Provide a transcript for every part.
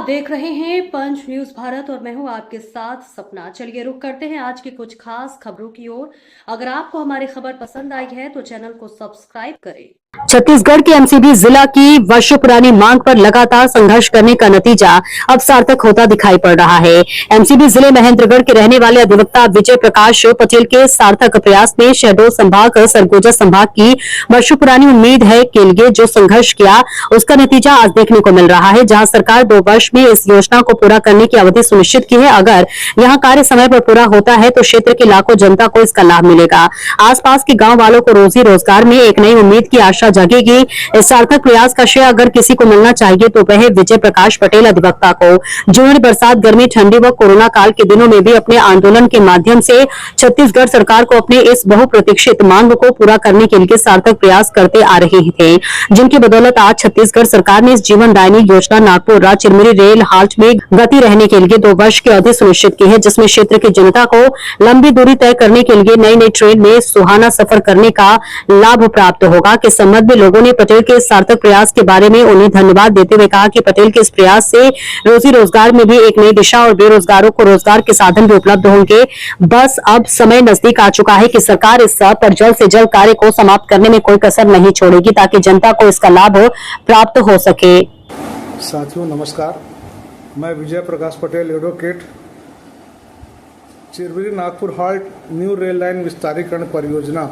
देख रहे हैं पंच न्यूज भारत और मैं हूं आपके साथ सपना। चलिए रुक करते हैं आज की कुछ खास खबरों की ओर। अगर आपको हमारी खबर पसंद आई है तो चैनल को सब्सक्राइब करें। छत्तीसगढ़ के एमसीबी जिला की वर्षों पुरानी मांग पर लगातार संघर्ष करने का नतीजा अब सार्थक होता दिखाई पड़ रहा है। एमसीबी जिले महेंद्रगढ़ के रहने वाले अधिवक्ता विजय प्रकाश पटेल के सार्थक प्रयास में शहडोल संभाग सरगुजा संभाग की वर्षों पुरानी उम्मीद है के लिए जो संघर्ष किया उसका नतीजा आज देखने को मिल रहा है, जहां सरकार 2 वर्ष में इस योजना को पूरा करने की अवधि सुनिश्चित की है। अगर यहां कार्य समय पर पूरा होता है तो क्षेत्र की लाखों जनता को इसका लाभ मिलेगा। आसपास के गांव वालों को रोजी रोजगार में एक नई उम्मीद की आशा जगेगी। इस सार्थक प्रयास का श्रेय अगर किसी को मिलना चाहिए तो वह विजय प्रकाश पटेल अधिवक्ता को, जिन्होंने बरसात, गर्मी, ठंडी व कोरोना काल के दिनों में भी अपने आंदोलन के माध्यम से छत्तीसगढ़ सरकार को अपने इस बहुप्रतीक्षित मांग को पूरा करने के लिए सार्थक प्रयास करते आ रहे थे, जिनकी बदौलत आज छत्तीसगढ़ सरकार ने इस जीवनदायिनी योजना नागपुर राज चिरमिरी रेल हाल्ट में गति रहने के लिए 2 वर्ष की अवधि सुनिश्चित की है, जिसमें क्षेत्र की जनता को लंबी दूरी तय करने के लिए नई नई ट्रेन में सुहाना सफर करने का लाभ प्राप्त होगा। के संबंध में लोगों ने पटेल के सार्थक प्रयास के बारे में उन्हें धन्यवाद देते हुए कहा कि पटेल के इस प्रयास से रोजी रोजगार में भी एक नई दिशा और बेरोजगारों को रोजगार के साधन भी उपलब्ध होंगे। बस अब समय नजदीक आ चुका है कि सरकार इस पर जल्द से जल्द कार्य को समाप्त करने में कोई कसर नहीं छोड़ेगी ताकि जनता को इसका लाभ प्राप्त हो सके। साथियों नमस्कार, मैं Vijay Prakash Patel advocate. Chirmiri Nagpur halt new rail line विस्तारीकरण परियोजना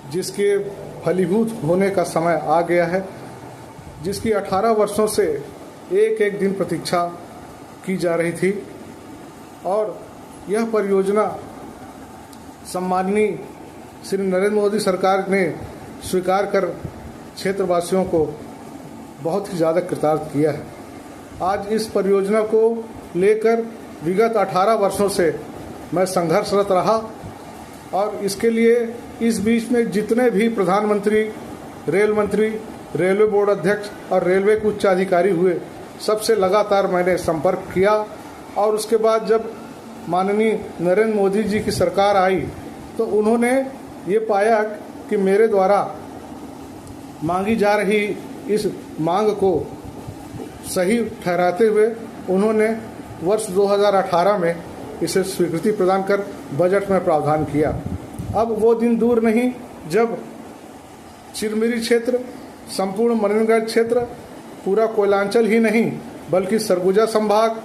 जिसके फलीभूत होने का समय आ गया है, जिसकी 18 वर्षों से एक एक दिन प्रतीक्षा की जा रही थी और यह परियोजना सम्माननीय श्री नरेंद्र मोदी सरकार ने स्वीकार कर क्षेत्रवासियों को बहुत ही ज़्यादा कृतार्थ किया है। आज इस परियोजना को लेकर विगत 18 वर्षों से मैं संघर्षरत रहा और इसके लिए इस बीच में जितने भी प्रधानमंत्री, रेल मंत्री, रेलवे बोर्ड अध्यक्ष और रेलवे के उच्च अधिकारी हुए, सबसे लगातार मैंने संपर्क किया और उसके बाद जब माननीय नरेंद्र मोदी जी की सरकार आई तो उन्होंने ये पाया कि मेरे द्वारा मांगी जा रही इस मांग को सही ठहराते हुए उन्होंने वर्ष 2018 में इसे स्वीकृति प्रदान कर बजट में प्रावधान किया। अब वो दिन दूर नहीं जब चिरमिरी क्षेत्र, संपूर्ण मनेन्द्रगढ़ क्षेत्र, पूरा कोयलांचल ही नहीं बल्कि सरगुजा संभाग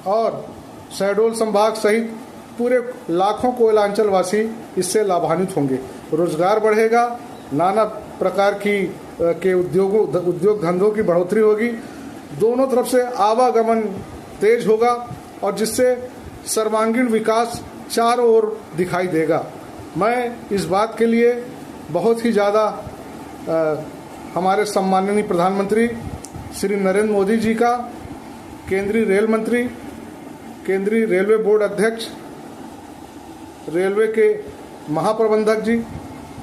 और शहडोल संभाग सहित पूरे लाखों कोयलांचल वासी इससे लाभान्वित होंगे। रोजगार बढ़ेगा, नाना प्रकार की के उद्योग धंधों की बढ़ोतरी होगी, दोनों तरफ से आवागमन तेज होगा और जिससे सर्वांगीण विकास चारों ओर दिखाई देगा। मैं इस बात के लिए बहुत ही ज़्यादा हमारे सम्माननीय प्रधानमंत्री श्री नरेंद्र मोदी जी का, केंद्रीय रेल मंत्री, केंद्रीय रेलवे बोर्ड अध्यक्ष, रेलवे के महाप्रबंधक जी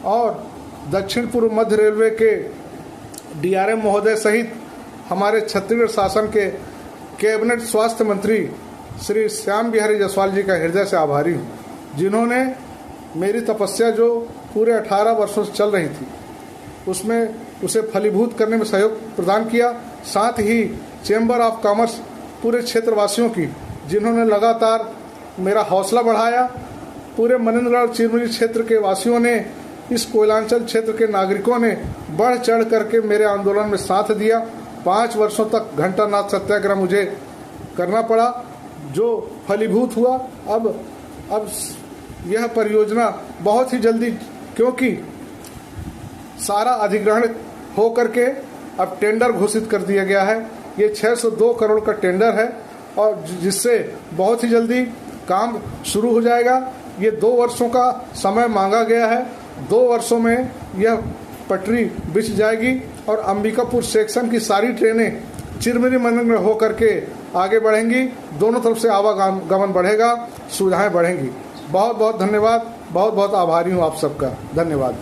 और दक्षिण पूर्व मध्य रेलवे के डीआरएम महोदय सहित हमारे छत्तीसगढ़ शासन के कैबिनेट स्वास्थ्य मंत्री श्री श्याम बिहारी जायसवाल जी का हृदय से आभारी हूँ, जिन्होंने मेरी तपस्या जो पूरे 18 वर्षों से चल रही थी उसे फलीभूत करने में सहयोग प्रदान किया। साथ ही चैम्बर ऑफ कॉमर्स पूरे क्षेत्रवासियों की, जिन्होंने लगातार मेरा हौसला बढ़ाया। पूरे मनेन्द्रगढ़ चिरमिरी क्षेत्र के वासियों ने, इस कोयलांचल क्षेत्र के नागरिकों ने बढ़ चढ़ करके मेरे आंदोलन में साथ दिया। 5 वर्षों तक घंटानाद सत्याग्रह मुझे करना पड़ा, जो फलीभूत हुआ। अब यह परियोजना बहुत ही जल्दी, क्योंकि सारा अधिग्रहण हो करके अब टेंडर घोषित कर दिया गया है। ये 602 करोड़ का टेंडर है और जिससे बहुत ही जल्दी काम शुरू हो जाएगा। ये 2 वर्षों का समय मांगा गया है। 2 वर्षों में यह पटरी बिछ जाएगी और अंबिकापुर सेक्शन की सारी ट्रेनें चिरमिरी मंदिर में हो करके आगे बढ़ेंगी। दोनों तरफ से आवागमन बढ़ेगा, सुविधाएं बढ़ेंगी। बहुत बहुत धन्यवाद, बहुत बहुत आभारी हूँ आप सबका। धन्यवाद।